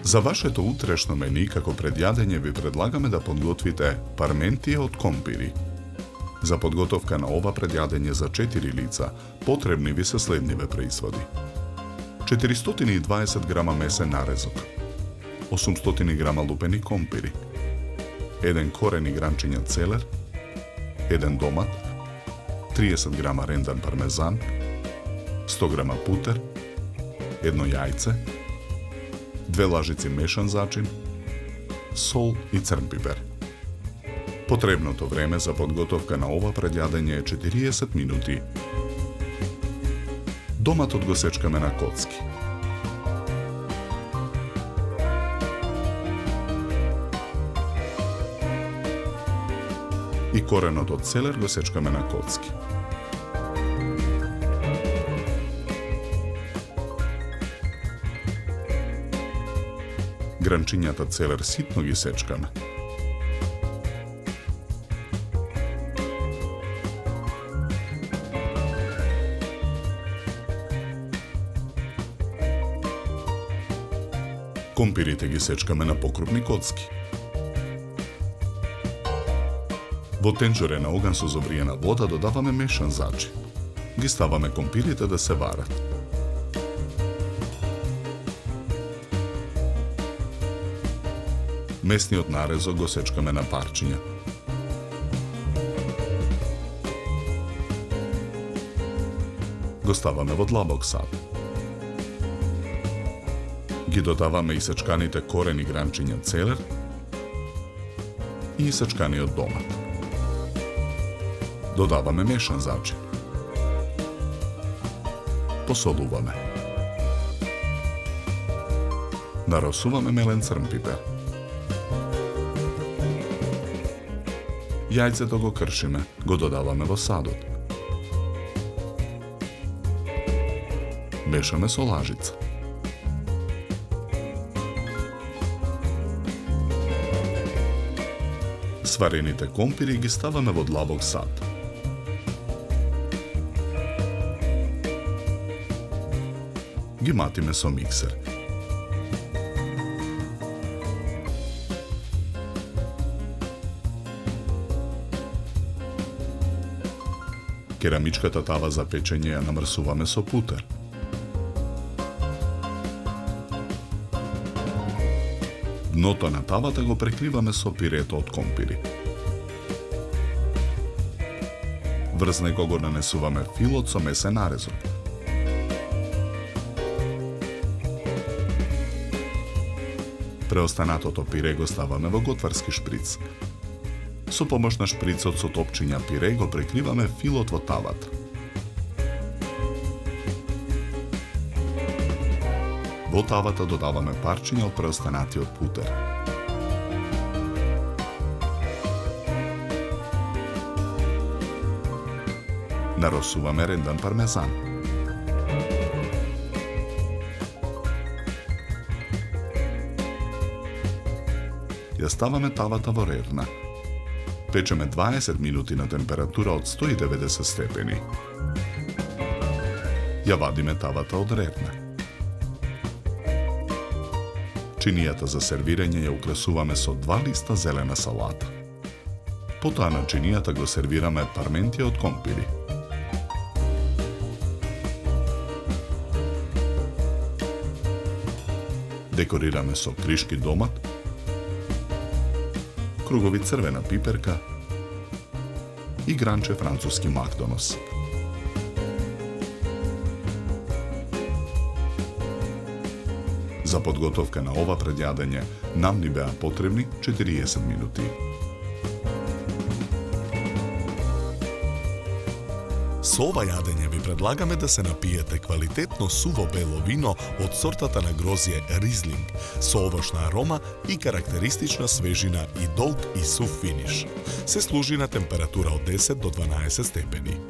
За вашето утрешно мени, како предјадење, ви предлагаме да подготвите парментија од компири. За подготовка на ова предјадење за 4 лица, потребни ви се следниве производи. 420 грама месен нарезок, 800 грама лупени компири, 1 корен и гранчиња целер, 1 домат, 30 грама рендан пармезан, 100 грама путер, 1 јајце, 2 лажици мешан зачин, сол и црн пипер. Потребното време за подготовка на ова предјадење е 40 минути. Доматот го сечкаме на коцки. И коренот од целер го сечкаме на коцки. Гранчињата целер ситно ги сечкаме. Компирите ги сечкаме на покрупни коцки. Во тенџере на оган со зобриена вода додаваме мешан зачин. Ги ставаме компирите да се варат. Месниот нарезок го сечкаме на парчиња. Го ставаме во длабок сад. Ги додаваме и сечканите корени гранчиња целер и сечканиот домат. Додаваме мешан зачин. Посолуваме. Наросуваме мелен црн пипер. Јајцето го кршиме, го додаваме во садот. Мешаме со лажица. Сварените компири ги ставаме во длабок сад. Ги матиме со миксер. Керамичката тава за печење ја намрсуваме со путер. Дното на тавата го прекриваме со пирето од компири. Врз него го нанесуваме филот со месен нарезок. Преостанатото пире го ставаме во готварски шприц. Со помош на шприцот со топчиња пире го прекриваме филот во тавата. Во тавата додаваме парчиња од преостанатиот путер. Наросуваме рендан пармезан. Ја ставаме тавата во рерна. Печеме 20 минути на температура од 190 степени. Ја вадиме тавата од рерна. Чинијата за сервирање ја украсуваме со 2 листа зелена салата. Потоа на чинијата го сервираме парментија од компири. Декорираме со кришки домат, кругови црвена пиперка и гранче француски макдонос. За подготовка на ова предјадење нам ни беа потребни 40 минути. Со ова јадење ви предлагаме да се напиете квалитетно суво бело вино од сортата на грозје Ризлинг, со овошна арома и карактеристична свежина и долг и сув финиш. Се служи на температура од 10 до 12 степени.